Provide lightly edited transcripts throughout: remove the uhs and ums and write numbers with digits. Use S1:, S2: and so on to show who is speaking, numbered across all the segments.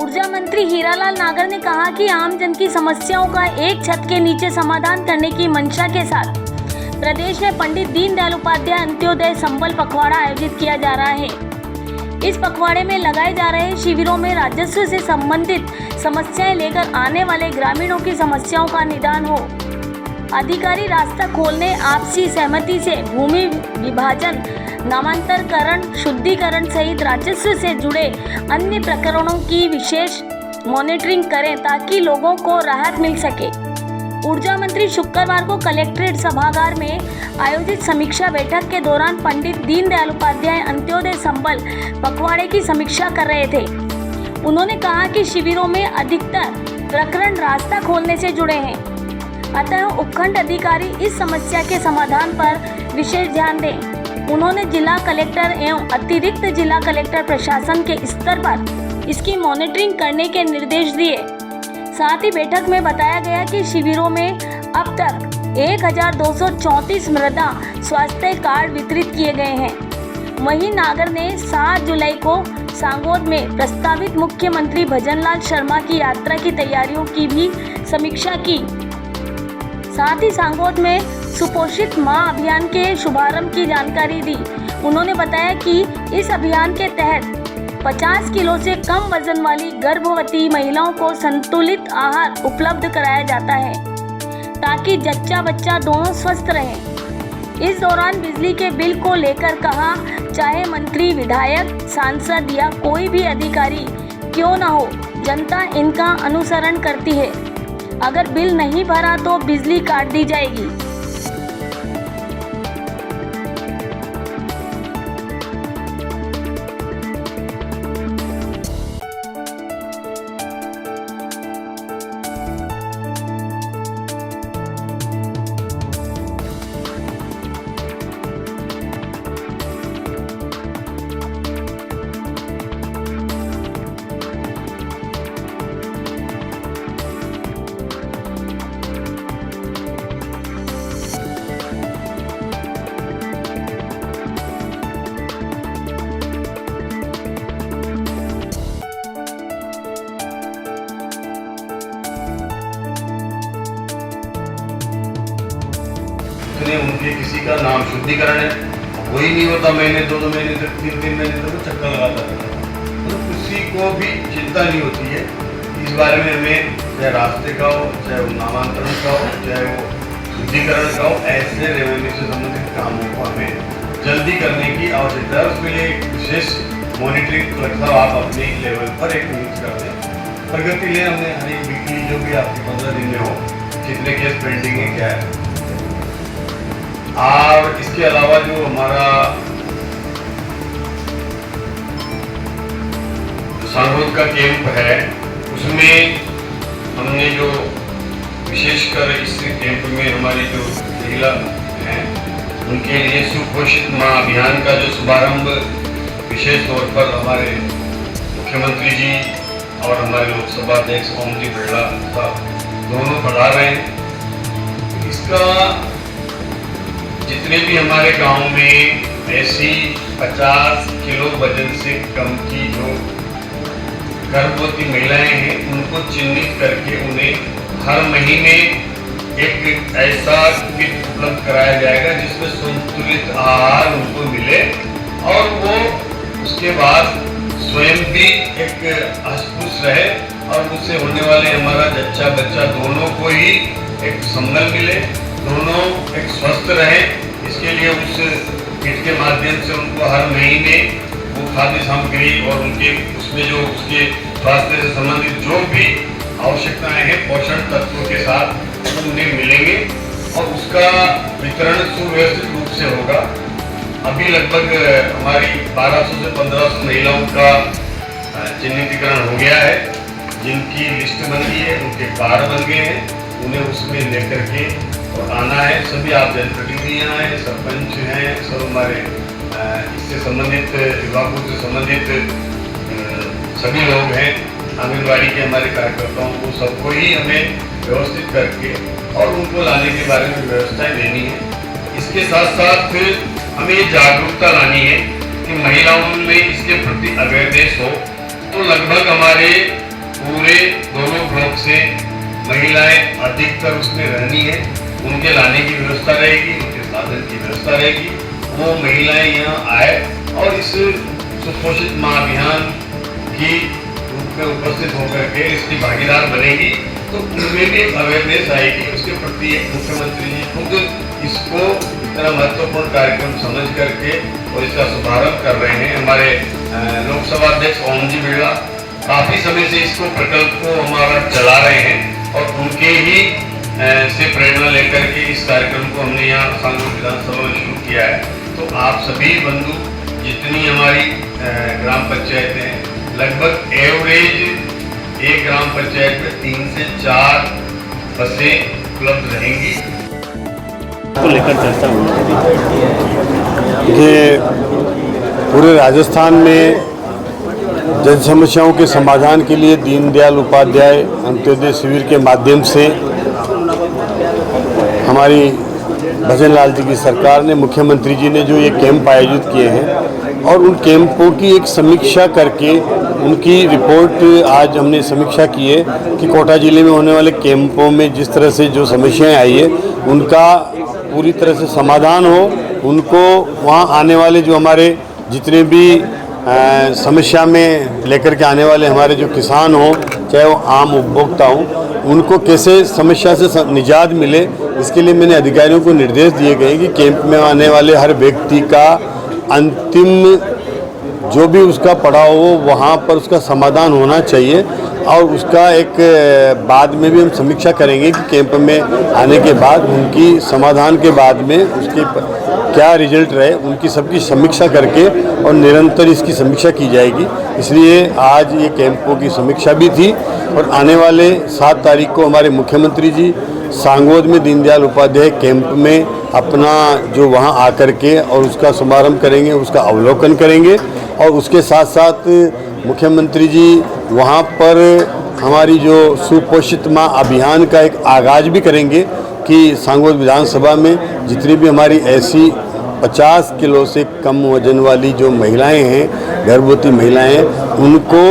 S1: ऊर्जा मंत्री हीरालाल नागर ने कहा कि आम जन की समस्याओं का एक छत के नीचे समाधान करने की मंशा के साथ प्रदेश में पंडित दीनदयाल उपाध्याय अंत्योदय संबल पखवाड़ा आयोजित किया जा रहा है। इस पखवाड़े में लगाए जा रहे शिविरों में राजस्व से संबंधित समस्याएं लेकर आने वाले ग्रामीणों की समस्याओं का निदान हो। अधिकारी रास्ता खोलने, आपसी सहमति से भूमि विभाजन, नामांतरकरण, शुद्धिकरण सहित राजस्व से जुड़े अन्य प्रकरणों की विशेष मॉनिटरिंग करें ताकि लोगों को राहत मिल सके। ऊर्जा मंत्री शुक्रवार को कलेक्ट्रेट सभागार में आयोजित समीक्षा बैठक के दौरान पंडित दीनदयाल उपाध्याय अंत्योदय संबल पखवाड़े की समीक्षा कर रहे थे। उन्होंने कहा कि शिविरों में अधिकतर प्रकरण रास्ता खोलने से जुड़े हैं, अतः उपखंड अधिकारी इस समस्या के समाधान पर विशेष ध्यान दें। उन्होंने जिला कलेक्टर एवं अतिरिक्त जिला कलेक्टर प्रशासन के स्तर पर इसकी मॉनिटरिंग करने के निर्देश दिए। साथ ही बैठक में बताया गया कि शिविरों में अब तक 1234 मृदा स्वास्थ्य कार्ड वितरित किए गए हैं। वहीं नागर ने 7 जुलाई को सांगोद में प्रस्तावित मुख्यमंत्री भजनलाल शर्मा की यात्रा की तैयारियों की भी समीक्षा की। साथ ही सांगोद में सुपोषित मां अभियान के शुभारंभ की जानकारी दी। उन्होंने बताया कि इस अभियान के तहत 50 किलो से कम वजन वाली गर्भवती महिलाओं को संतुलित आहार उपलब्ध कराया जाता है ताकि जच्चा बच्चा दोनों स्वस्थ रहें। इस दौरान बिजली के बिल को लेकर कहा, चाहे मंत्री, विधायक, सांसद या कोई भी अधिकारी क्यों न हो, जनता इनका अनुसरण करती है। अगर बिल नहीं भरा तो बिजली काट दी जाएगी।
S2: उनके किसी का नाम शुद्धिकरण है, वही नहीं होता, महीने 2 महीने तक, 3 महीने तक चक्कर लगाता रहता है। तो किसी को भी चिंता नहीं होती है इस बारे में। हमें चाहे रास्ते का हो, चाहे वो नामांतरण का हो, चाहे वो शुद्धिकरण का हो, ऐसे रेवेन्यू से संबंधित कामों को हमें जल्दी करने की आवश्यकता है। उसके लिए एक विशेष मॉनिटरिंग कलेक्टर साहब आप अपने लेवल पर एक नियुक्त कर दें। प्रगति ले हमने हर एक वीकली जो भी आपके 15 दिन में हो, कितने केस पेंडिंग है, क्या है। और इसके अलावा जो हमारा सांगोद का कैंप है, उसमें हमने जो विशेषकर इस कैंप में हमारी जो महिला हैं उनके लिए सुपोषित मां अभियान का जो शुभारंभ विशेष तौर पर हमारे मुख्यमंत्री जी और हमारे लोकसभा अध्यक्ष ओम जी बिरला साहब दोनों पढ़ा रहे हैं। इसका जितने भी हमारे गांव में ऐसी 50 किलो वजन से कम की जो गर्भवती महिलाएं हैं, उनको चिन्हित करके उन्हें हर महीने एक ऐसा किट उपलब्ध कराया जाएगा जिसमें संतुलित आहार उनको मिले और वो उसके बाद स्वयं भी एक हष्ट-पुष्ट रहे और उससे होने वाले हमारा जच्चा बच्चा दोनों को ही एक संबल मिले, दोनों एक स्वस्थ रहे। इसके लिए उस किट के माध्यम से उनको हर महीने वो खाद्य सामग्री और उनके उसमें जो उसके स्वास्थ्य से संबंधित जो भी आवश्यकताएं हैं पोषण तत्वों के साथ उन्हें मिलेंगे और उसका वितरण सुव्यवस्थित रूप से होगा। अभी लगभग हमारी 1200 से 1500 महिलाओं का चिन्हितीकरण हो गया है, जिनकी लिस्ट बन गई है, उनके कार्ड बन गए हैं, उन्हें उसमें लेकर के और आना है। सभी आप जनप्रतिनिधियाँ हैं, सरपंच हैं, सब हमारे इससे संबंधित विभागों से संबंधित सभी लोग हैं, आंगनबाड़ी के हमारे कार्यकर्ताओं को सबको ही हमें व्यवस्थित करके और उनको लाने के बारे में व्यवस्थाएं लेनी है। इसके साथ साथ हमें ये जागरूकता लानी है कि महिलाओं में इसके प्रति अवेयरनेस हो। तो लगभग हमारे अधिकतर उसमें रहनी है, उनके लाने की व्यवस्था रहेगी, उनके साधन की व्यवस्था रहेगी, वो महिलाएं यहाँ आए और इस सुपोषित माँ अभियान की रूप में उपस्थित होकर के इसकी भागीदार बनेगी, तो उनमें भी एक अवेयरनेस आएगी। उसके प्रति एक मुख्यमंत्री जी खुद इसको इतना महत्वपूर्ण कार्यक्रम समझ करके और इसका शुभारंभ कर रहे हैं। हमारे लोकसभा अध्यक्ष ओम जी बिरला काफ़ी समय से इसको प्रकल्प को हमारा चला रहे हैं और उनके ही से प्रेरणा लेकर के इस कार्यक्रम को हमने यहाँ सांगोद विधानसभा में शुरू किया है। तो आप सभी बंधु, जितनी हमारी ग्राम पंचायतें हैं, लगभग एवरेज एक ग्राम पंचायत में 3 से 4 बसें उपलब्ध रहेंगी।
S3: को लेकर चर्चा हुई
S4: कि पूरे राजस्थान में जन समस्याओं के समाधान के लिए दीनदयाल उपाध्याय अंत्योदय शिविर के माध्यम से हमारी भजन लाल जी की सरकार ने, मुख्यमंत्री जी ने जो ये कैंप आयोजित किए हैं और उन कैंपों की एक समीक्षा करके उनकी रिपोर्ट आज हमने समीक्षा की है कि कोटा जिले में होने वाले कैंपों में जिस तरह से जो समस्याएं आई है उनका पूरी तरह से समाधान हो, उनको वहाँ आने वाले जो हमारे जितने भी समस्या में लेकर के आने वाले हमारे जो किसान हों, चाहे वो आम उपभोक्ता हों, उनको कैसे समस्या से निजात मिले, इसके लिए मैंने अधिकारियों को निर्देश दिए गए कि कैंप में आने वाले हर व्यक्ति का अंतिम जो भी उसका पड़ाव हो वहाँ पर उसका समाधान होना चाहिए। और उसका एक बाद में भी हम समीक्षा करेंगे कि कैंप में आने के बाद उनकी समाधान के बाद में उसके क्या रिजल्ट रहे, उनकी सबकी समीक्षा करके और निरंतर इसकी समीक्षा की जाएगी। इसलिए आज ये कैंपों की समीक्षा भी थी और आने वाले 7 तारीख को हमारे मुख्यमंत्री जी सांगोद में दीनदयाल उपाध्याय कैंप में अपना जो वहाँ आकर के और उसका शुभारंभ करेंगे, उसका अवलोकन करेंगे और उसके साथ साथ मुख्यमंत्री जी वहाँ पर हमारी जो सुपोषित माँ अभियान का एक आगाज भी करेंगे कि सांगोद विधानसभा में जितनी भी हमारी ऐसी 50 किलो से कम वजन वाली जो महिलाएं हैं, गर्भवती महिलाएं हैं, उनको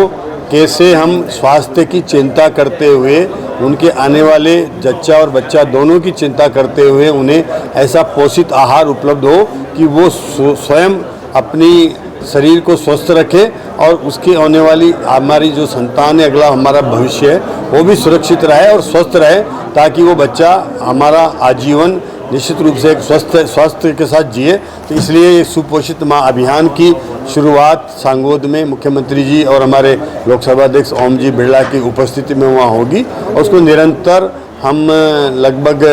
S4: कैसे हम स्वास्थ्य की चिंता करते हुए, उनके आने वाले जच्चा और बच्चा दोनों की चिंता करते हुए उन्हें ऐसा पोषित आहार उपलब्ध हो कि वो स्वयं अपनी शरीर को स्वस्थ रखे और उसकी आने वाली हमारी जो संतान है, अगला हमारा भविष्य है, वो भी सुरक्षित रहे और स्वस्थ रहे, ताकि वो बच्चा हमारा आजीवन निश्चित रूप से एक स्वास्थ्य के साथ जिए। तो इसलिए ये सुपोषित माँ अभियान की शुरुआत सांगोद में मुख्यमंत्री जी और हमारे लोकसभा अध्यक्ष ओम जी बिरला की उपस्थिति में वहाँ होगी और उसको निरंतर हम लगभग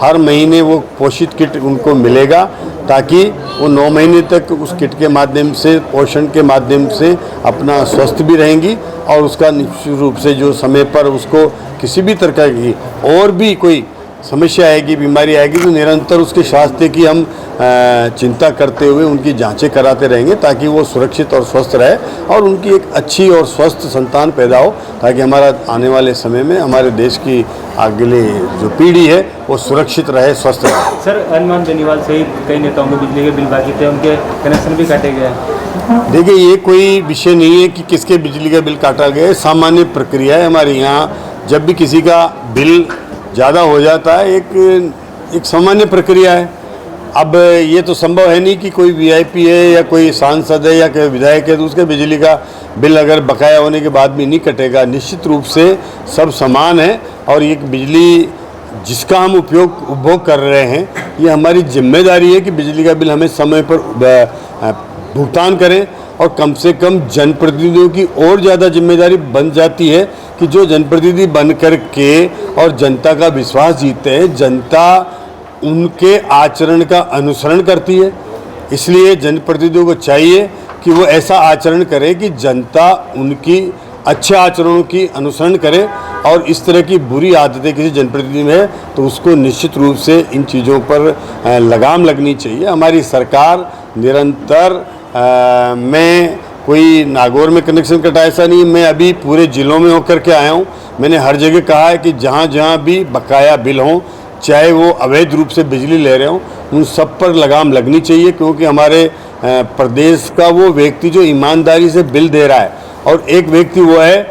S4: हर महीने वो पोषित किट उनको मिलेगा, ताकि वो 9 महीने तक उस किट के माध्यम से, पोषण के माध्यम से अपना स्वस्थ भी रहेंगी और उसका निश्चित रूप से जो समय पर उसको किसी भी तरह की और भी कोई समस्या आएगी, बीमारी आएगी, तो निरंतर उसके स्वास्थ्य की हम चिंता करते हुए उनकी जांचें कराते रहेंगे, ताकि वो सुरक्षित और स्वस्थ रहे और उनकी एक अच्छी और स्वस्थ संतान पैदा हो, ताकि हमारा आने वाले समय में हमारे देश की अगली जो पीढ़ी है वो सुरक्षित रहे, स्वस्थ रहे।
S3: सर, हनुमान बेनीवाल सहित कई नेताओं के बिजली के बिल बाकी थे, उनके कनेक्शन भी काटे गए।
S4: देखिए, ये कोई विषय नहीं है कि किसके बिजली का बिल काटा गया, सामान्य प्रक्रिया है हमारे यहाँ। जब भी किसी का बिल ज़्यादा हो जाता है, एक सामान्य प्रक्रिया है। अब ये तो संभव है नहीं कि कोई वीआईपी है या कोई सांसद है या कोई विधायक है तो उसके बिजली का बिल अगर बकाया होने के बाद भी नहीं कटेगा। निश्चित रूप से सब समान है और ये बिजली जिसका हम उपभोग कर रहे हैं, ये हमारी जिम्मेदारी है कि बिजली का बिल हमें समय पर भुगतान करें। और कम से कम जनप्रतिनिधियों की और ज़्यादा जिम्मेदारी बन जाती है कि जो जनप्रतिनिधि बन कर के और जनता का विश्वास जीतते हैं, जनता उनके आचरण का अनुसरण करती है। इसलिए जनप्रतिनिधियों को चाहिए कि वो ऐसा आचरण करे कि जनता उनकी अच्छे आचरणों की अनुसरण करे और इस तरह की बुरी आदतें किसी जनप्रतिनिधि में है तो उसको निश्चित रूप से इन चीज़ों पर लगाम लगनी चाहिए। हमारी सरकार निरंतर मैं कोई नागौर में कनेक्शन कटा ऐसा नहीं, मैं अभी पूरे ज़िलों में होकर के आया हूँ। मैंने हर जगह कहा है कि जहाँ जहाँ भी बकाया बिल हों, चाहे वो अवैध रूप से बिजली ले रहे हों, उन सब पर लगाम लगनी चाहिए, क्योंकि हमारे प्रदेश का वो व्यक्ति जो ईमानदारी से बिल दे रहा है और एक व्यक्ति वो है